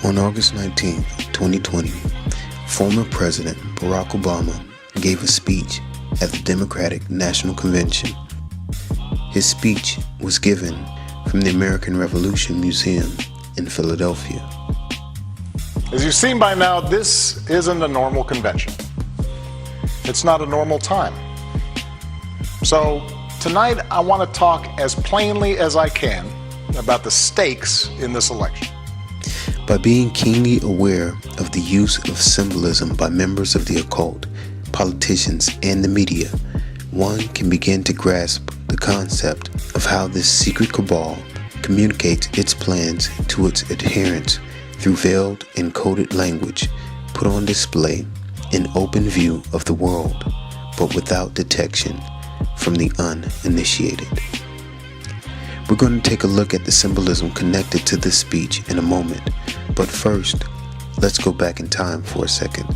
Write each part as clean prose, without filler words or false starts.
On August 19, 2020, former President Barack Obama gave a speech at the Democratic National Convention. His speech was given from the American Revolution Museum in Philadelphia. As you've seen by now, this isn't a normal convention. It's not a normal time. So tonight I want to talk as plainly as I can about the stakes in this election. By being keenly aware of the use of symbolism by members of the occult, politicians, and the media, one can begin to grasp the concept of how this secret cabal communicates its plans to its adherents through veiled and coded language put on display in open view of the world, but without detection from the uninitiated. We're going to take a look at the symbolism connected to this speech in a moment, but first, let's go back in time for a second.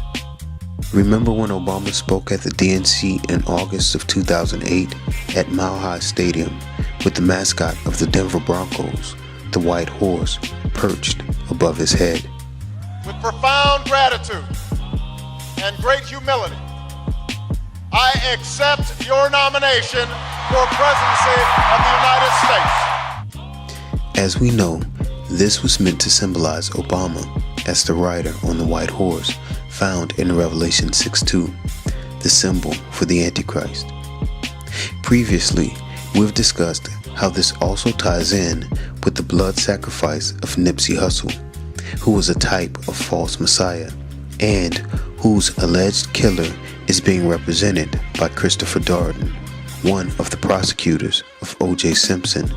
Remember when Obama spoke at the DNC in August of 2008 at Mile High Stadium with the mascot of the Denver Broncos, the white horse, perched above his head? With profound gratitude and great humility, I accept your nomination for presidency of the United States. As we know, this was meant to symbolize Obama as the rider on the white horse found in Revelation 6:2, the symbol for the Antichrist. Previously, we've discussed how this also ties in with the blood sacrifice of Nipsey Hussle, who was a type of false messiah, and whose alleged killer is being represented by Christopher Darden, one of the prosecutors of O.J. Simpson,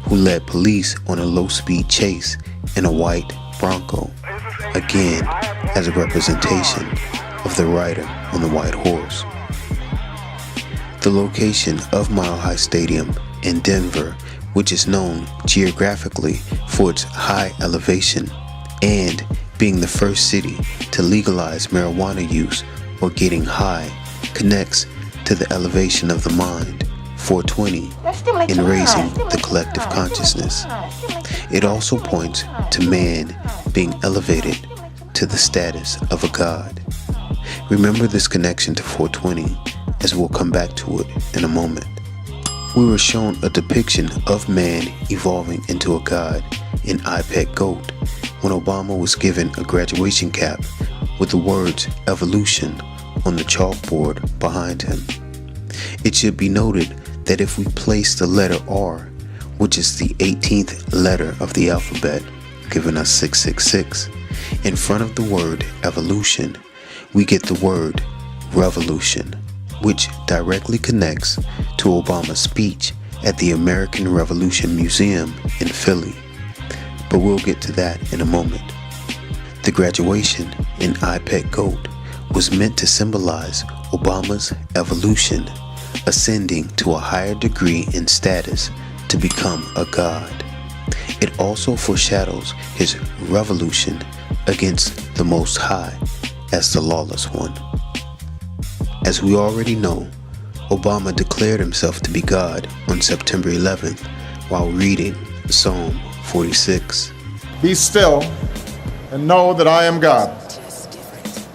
who led police on a low-speed chase in a white Bronco, again as a representation of the rider on the white horse. The location of Mile High Stadium in Denver, which is known geographically for its high elevation and being the first city to legalize marijuana use or getting high, connects to the elevation of the mind, 420, in raising the collective consciousness. It also points to man being elevated to the status of a god. Remember this connection to 420, as we'll come back to it in a moment. We were shown a depiction of man evolving into a god in I Pet Goat when Obama was given a graduation cap with the words evolution on the chalkboard behind him. It should be noted that if we place the letter R, which is the 18th letter of the alphabet, giving us 666, in front of the word evolution, we get the word revolution, which directly connects to Obama's speech at the American Revolution Museum in Philly. But we'll get to that in a moment. The graduation in I Pet Goat was meant to symbolize Obama's evolution, ascending to a higher degree in status to become a god. It also foreshadows his revolution against the Most High as the lawless one. As we already know, Obama declared himself to be God on September 11th while reading Psalm 46. Be still and know that I am God.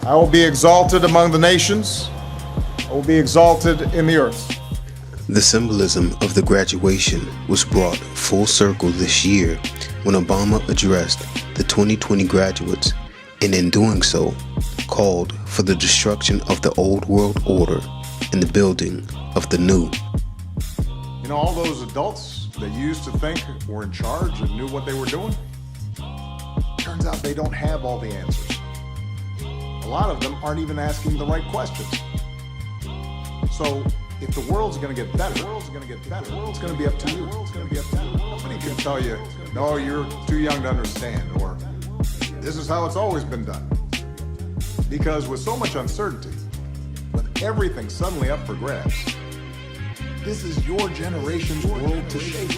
I will be exalted among the nations. I will be exalted in the earth. The symbolism of the graduation was brought full circle this year when Obama addressed the 2020 graduates, and in doing so, called for the destruction of the old world order and the building of the new. You know, all those adults that you used to think were in charge and knew what they were doing, turns out they don't have all the answers. A lot of them aren't even asking the right questions. So if the world's going to get better, the world's going to be up to you. Nobody can tell you, no, you're too young to understand, or this is how it's always been done. Because with so much uncertainty, with everything suddenly up for grabs, this is your generation's world to shape.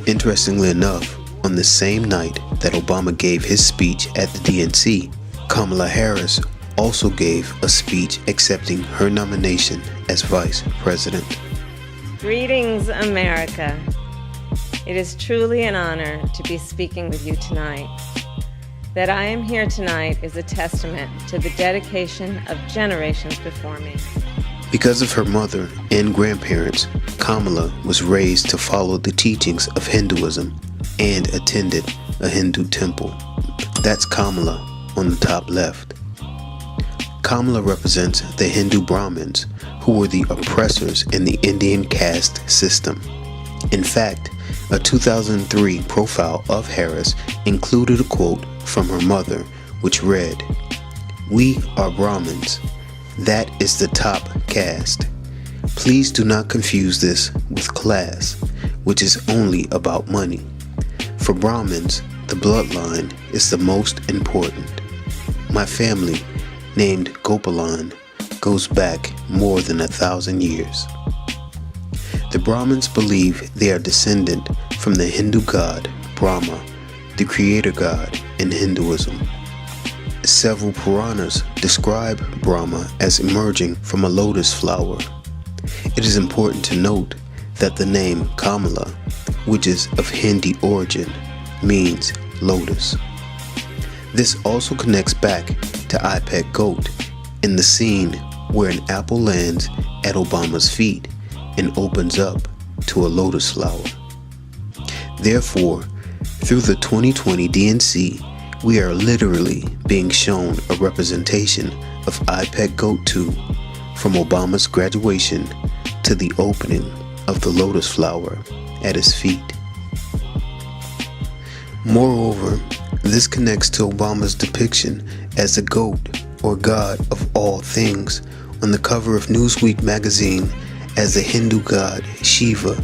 Interestingly enough, on the same night that Obama gave his speech at the DNC, Kamala Harris also gave a speech accepting her nomination as vice president. Greetings, America. It is truly an honor to be speaking with you tonight. That I am here tonight is a testament to the dedication of generations before me. Because of her mother and grandparents, Kamala was raised to follow the teachings of Hinduism and attended a Hindu temple. That's Kamala on the top left. Kamala represents the Hindu Brahmins, who were the oppressors in the Indian caste system. In fact, a 2003 profile of Harris included a quote from her mother, which read, "We are Brahmins. That is the top caste. Please do not confuse this with class, which is only about money. For Brahmins, the bloodline is the most important. My family, named Gopalan, goes back more than 1,000 years." The Brahmins believe they are descendant from the Hindu god Brahma, the creator god in Hinduism. Several Puranas describe Brahma as emerging from a lotus flower. It is important to note that the name Kamala, which is of Hindi origin, means lotus. This also connects back to iPet Goat in the scene where an apple lands at Obama's feet and opens up to a lotus flower. Therefore, through the 2020 DNC, we are literally being shown a representation of iPet Goat 2 from Obama's graduation to the opening of the lotus flower at his feet. Moreover, this connects to Obama's depiction as the goat or god of all things on the cover of Newsweek magazine as the Hindu god Shiva,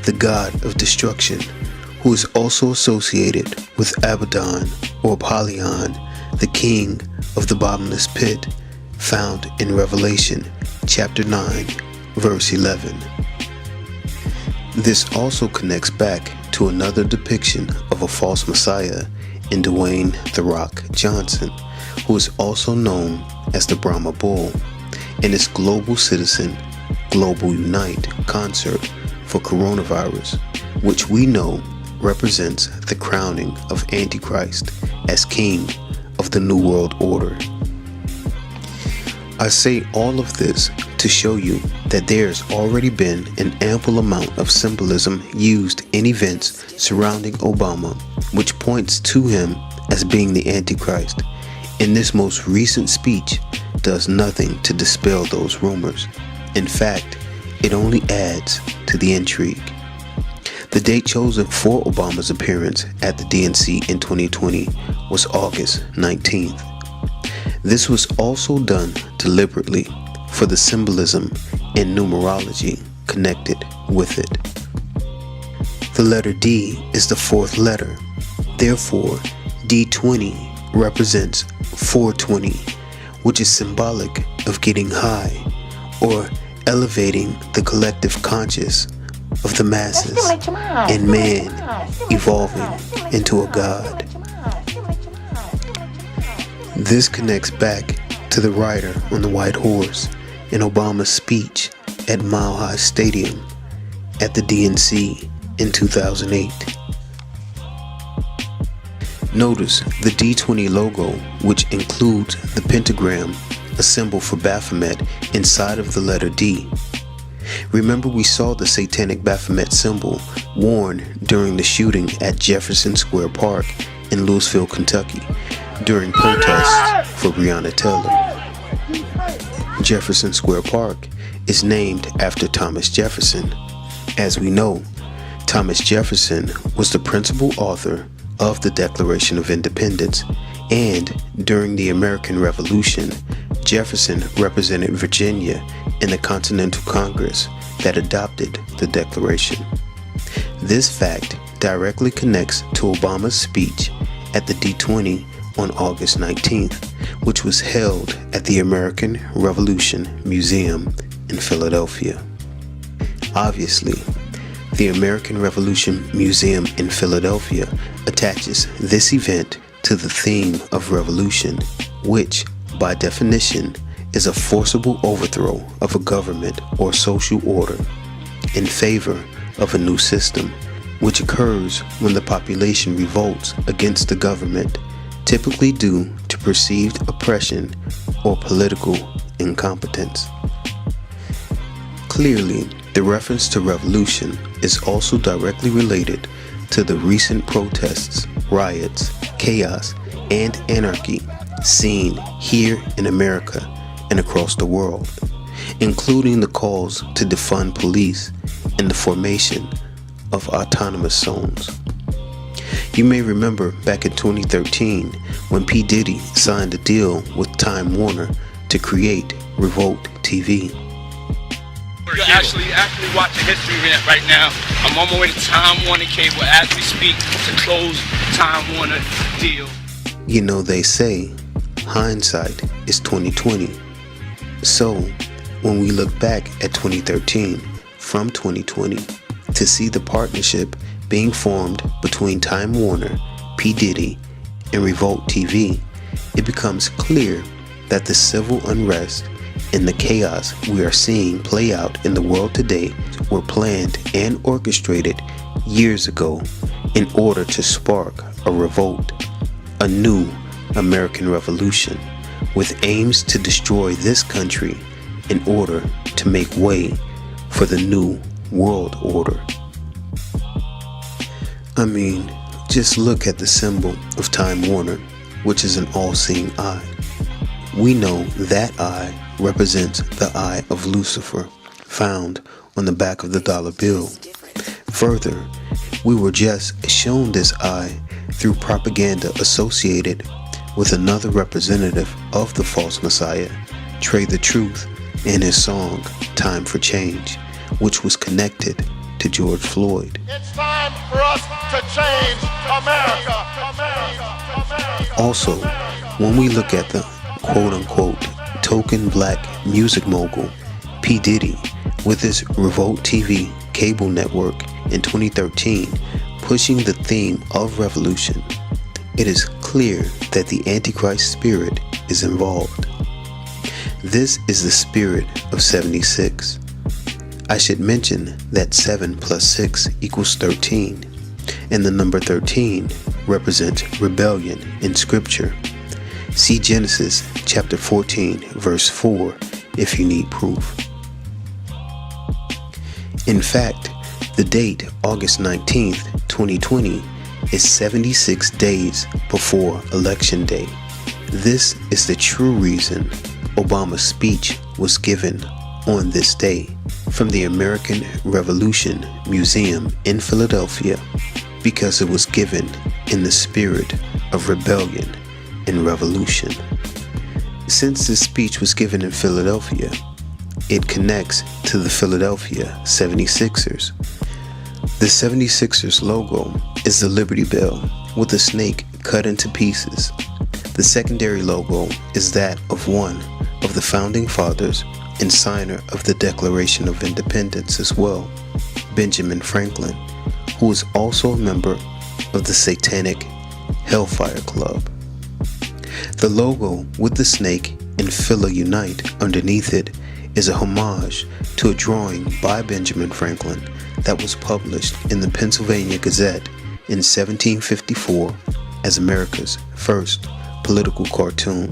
the god of destruction, who is also associated with Abaddon or Apollyon, the king of the bottomless pit, found in Revelation chapter 9, verse 11. This also connects back to another depiction of a false messiah in Dwayne "The Rock" Johnson, who is also known as the Brahma Bull, in its Global Citizen Global Unite concert for coronavirus, which we know represents the crowning of Antichrist as king of the New World Order. I say all of this to show you that there's already been an ample amount of symbolism used in events surrounding Obama, which points to him as being the Antichrist, and this most recent speech does nothing to dispel those rumors. In fact, it only adds to the intrigue. The date chosen for Obama's appearance at the DNC in 2020 was August 19th. This was also done deliberately for the symbolism and numerology connected with it. The letter D is the fourth letter. Therefore, D20 represents 420, which is symbolic of getting high or elevating the collective conscious of the masses and man evolving into a god. This connects back to the rider on the white horse in Obama's speech at Mile High Stadium at the DNC in 2008. Notice the D20 logo, which includes the pentagram, a symbol for Baphomet, inside of the letter D. Remember, we saw the satanic Baphomet symbol worn during the shooting at Jefferson Square Park in Louisville, Kentucky, during protests for Breonna Taylor. Jefferson Square Park is named after Thomas Jefferson. As we know, Thomas Jefferson was the principal author of the Declaration of Independence, and during the American Revolution, Jefferson represented Virginia in the Continental Congress that adopted the Declaration. This fact directly connects to Obama's speech at the D20 on August 19th, which was held at the American Revolution Museum in Philadelphia. Obviously, the American Revolution Museum in Philadelphia attaches this event to the theme of revolution, which, by definition, is a forcible overthrow of a government or social order in favor of a new system which occurs when the population revolts against the government, typically due to perceived oppression or political incompetence. Clearly, the reference to revolution is also directly related to the recent protests, riots, chaos, and anarchy seen here in America and across the world, including the calls to defund police and the formation of autonomous zones. You may remember back in 2013 when P. Diddy signed a deal with Time Warner to create Revolt TV. You're actually watching history right now. I'm on my way to Time Warner Cable as we speak to close Time Warner deal. You know, they say hindsight is 20/20. So when we look back at 2013 from 2020 to see the partnership being formed between Time Warner, P. Diddy, and Revolt TV, it becomes clear that the civil unrest and the chaos we are seeing play out in the world today were planned and orchestrated years ago in order to spark a revolt, a new American revolution, with aims to destroy this country in order to make way for the new world order. I mean, just look at the symbol of Time Warner, which is an all-seeing eye. We know that eye represents the eye of Lucifer, found on the back of the dollar bill. Further, we were just shown this eye through propaganda associated with another representative of the false Messiah, Trey the Truth, in his song Time for Change, which was connected to George Floyd. It's time for us to change America. Also, when we look at the quote-unquote token black music mogul P. Diddy with his Revolt TV cable network in 2013 pushing the theme of revolution, it is clear that the Antichrist spirit is involved. This is the spirit of 76. I should mention that 7 plus 6 equals 13, and the number 13 represents rebellion in Scripture. See Genesis chapter 14, verse 4 if you need proof. In fact, the date August 19th, 2020 is 76 days before Election Day. This is the true reason Obama's speech was given on this day from the American Revolution Museum in Philadelphia, because it was given in the spirit of rebellion and revolution. Since this speech was given in Philadelphia, it connects to the Philadelphia 76ers. The 76ers logo is the Liberty Bell with a snake cut into pieces. The secondary logo is that of one of the founding fathers and signer of the Declaration of Independence as well, Benjamin Franklin, who is also a member of the Satanic Hellfire Club. The logo with the snake and Phila Unite underneath it is a homage to a drawing by Benjamin Franklin that was published in the Pennsylvania Gazette in 1754 as America's first political cartoon.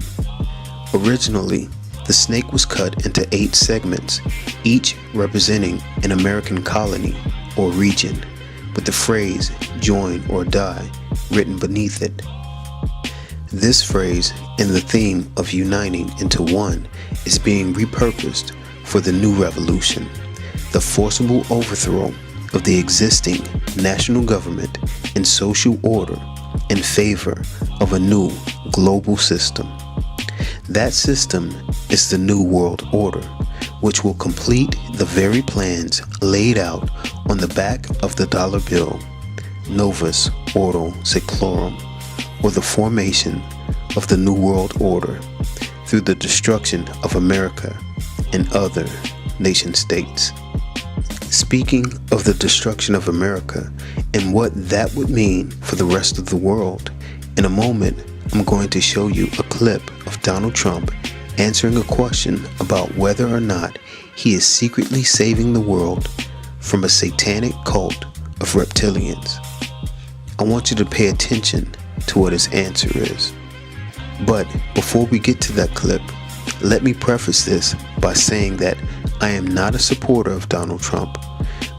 Originally, the snake was cut into 8 segments, each representing an American colony or region, with the phrase "join or die" written beneath it. This phrase and the theme of uniting into one is being repurposed for the new revolution, the forcible overthrow of the existing national government and social order in favor of a new global system. That system is the New World Order, which will complete the very plans laid out on the back of the dollar bill, Novus Ordo Seclorum, or the formation of the New World Order through the destruction of America and other nation states. Speaking of the destruction of America and what that would mean for the rest of the world, in a moment I'm going to show you a clip of Donald Trump answering a question about whether or not he is secretly saving the world from a satanic cult of reptilians. I want you to pay attention to what his answer is. But before we get to that clip, let me preface this by saying that I am not a supporter of Donald Trump.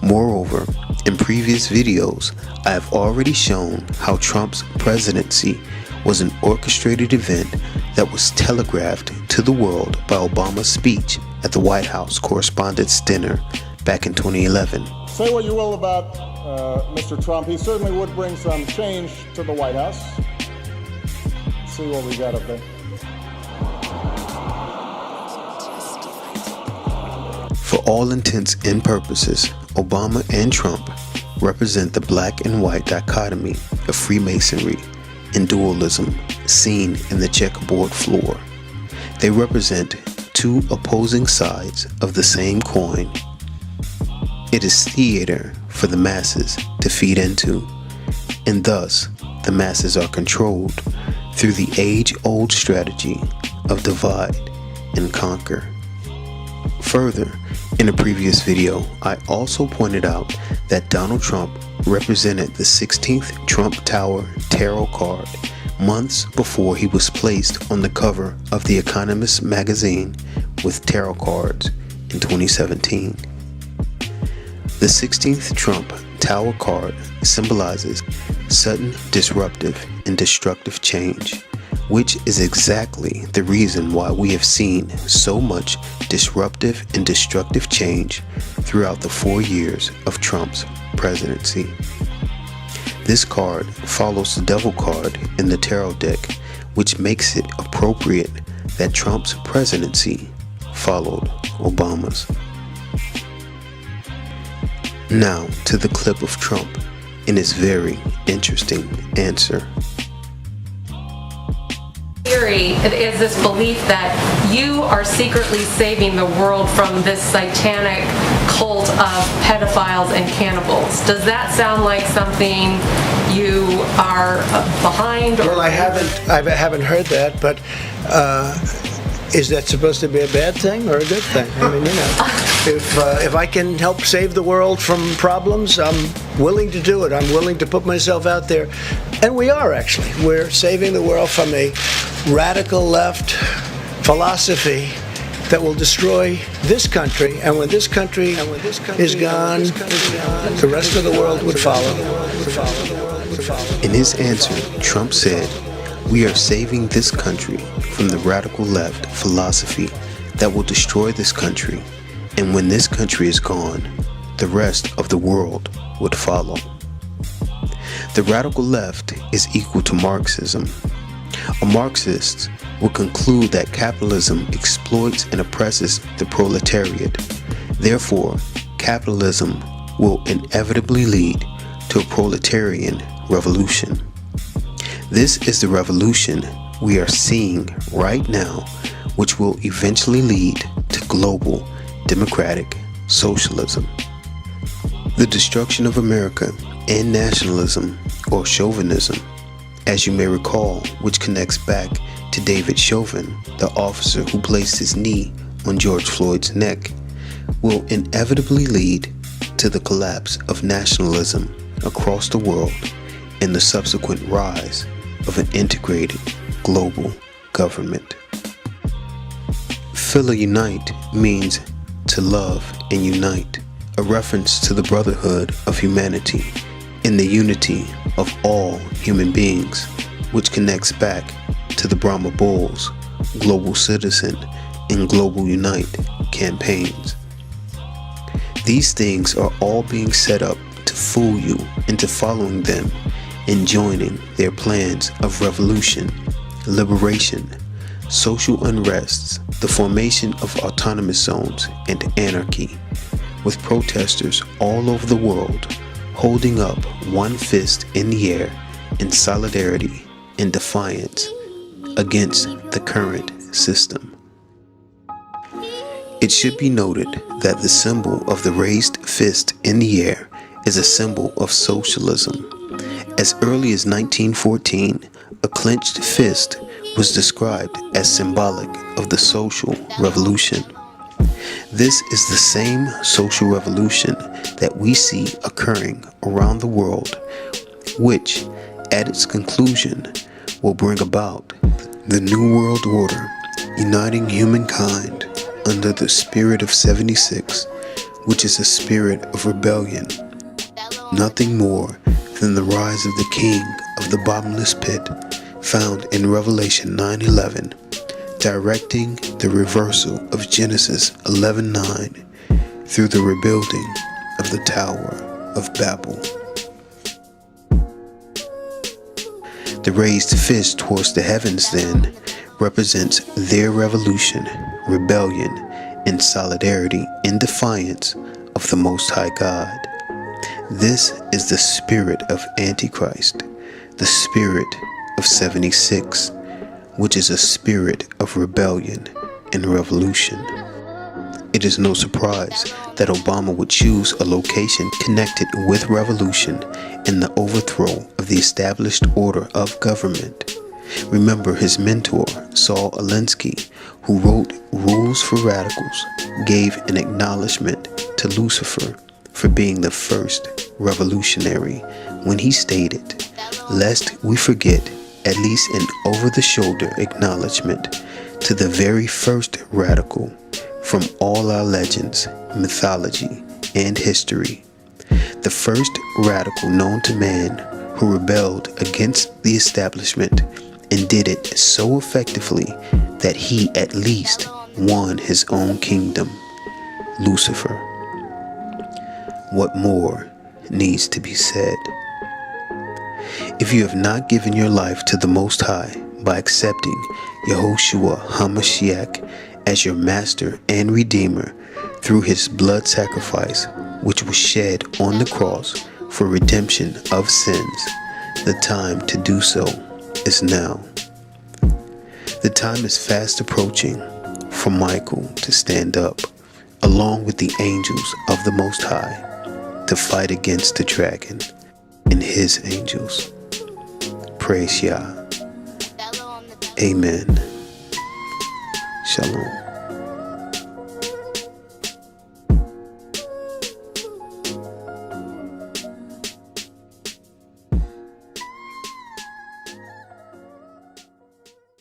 Moreover, in previous videos, I have already shown how Trump's presidency was an orchestrated event that was telegraphed to the world by Obama's speech at the White House Correspondents' Dinner back in 2011. Say what you will about Mr. Trump, he certainly would bring some change to the White House. Let's see what we got up there. For all intents and purposes, Obama and Trump represent the black and white dichotomy of Freemasonry and dualism seen in the checkerboard floor. They represent two opposing sides of the same coin. It is theater for the masses to feed into, and thus the masses are controlled through the age-old strategy of divide and conquer. Further, in a previous video, I also pointed out that Donald Trump represented the 16th Trump Tower tarot card months before he was placed on the cover of The Economist magazine with tarot cards in 2017. The 16th Trump Tower card symbolizes sudden disruptive and destructive change, which is exactly the reason why we have seen so much disruptive and destructive change throughout the 4 years of Trump's presidency. This card follows the Devil card in the tarot deck, which makes it appropriate that Trump's presidency followed Obama's. Now to the clip of Trump in his very interesting answer. Theory is this belief that you are secretly saving the world from this satanic cult of pedophiles and cannibals. Does that sound like something you are behind? Or well, I haven't heard that, but is that supposed to be a bad thing or a good thing? I mean, you know, if I can help save the world from problems, I'm willing to do it. I'm willing to put myself out there. And we are, actually. We're saving the world from a radical left philosophy that will destroy this country. And when this country is gone, the rest of the world would follow. In his answer, Trump said, "We are saving this country from the radical left philosophy that will destroy this country, and when this country is gone, the rest of the world would follow." The radical left is equal to Marxism. A Marxist will conclude that capitalism exploits and oppresses the proletariat. Therefore, capitalism will inevitably lead to a proletarian revolution. This is the revolution we are seeing right now, which will eventually lead to global democratic socialism. The destruction of America and nationalism, or chauvinism, as you may recall, which connects back to David Chauvin, the officer who placed his knee on George Floyd's neck, will inevitably lead to the collapse of nationalism across the world and the subsequent rise of an integrated global government. Phila-unite means to love and unite, a reference to the brotherhood of humanity and the unity of all human beings, which connects back to the Brahma Bull's Global Citizen and Global Unite campaigns. These things are all being set up to fool you into following them and joining their plans of revolution, liberation, social unrests, the formation of autonomous zones, and anarchy, with protesters all over the world holding up one fist in the air in solidarity and defiance against the current system. It should be noted that the symbol of the raised fist in the air is a symbol of socialism. As early as 1914, a clenched fist was described as symbolic of the social revolution. This is the same social revolution that we see occurring around the world, which, at its conclusion, will bring about the New World Order, uniting humankind under the spirit of 76, which is a spirit of rebellion, nothing more than the rise of the king of the bottomless pit found in Revelation 9:11, directing the reversal of Genesis 11:9 through the rebuilding of the Tower of Babel. The raised fist towards the heavens then represents their revolution, rebellion, and solidarity in defiance of the Most High God. This is the spirit of Antichrist, the spirit of 76, which is a spirit of rebellion and revolution. It is no surprise that Obama would choose a location connected with revolution and the overthrow of the established order of government. Remember his mentor, Saul Alinsky, who wrote Rules for Radicals, gave an acknowledgement to Lucifer for being the first revolutionary when he stated, "Lest we forget at least an over-the-shoulder acknowledgement to the very first radical from all our legends, mythology, and history. The first radical known to man who rebelled against the establishment and did it so effectively that he at least won his own kingdom, Lucifer." What more needs to be said? If you have not given your life to the Most High by accepting Yahushua HaMashiach as your Master and Redeemer through his blood sacrifice, which was shed on the cross for redemption of sins, the time to do so is now. The time is fast approaching for Michael to stand up, along with the angels of the Most High, to fight against the dragon and his angels. Praise Yah. Amen. Shalom.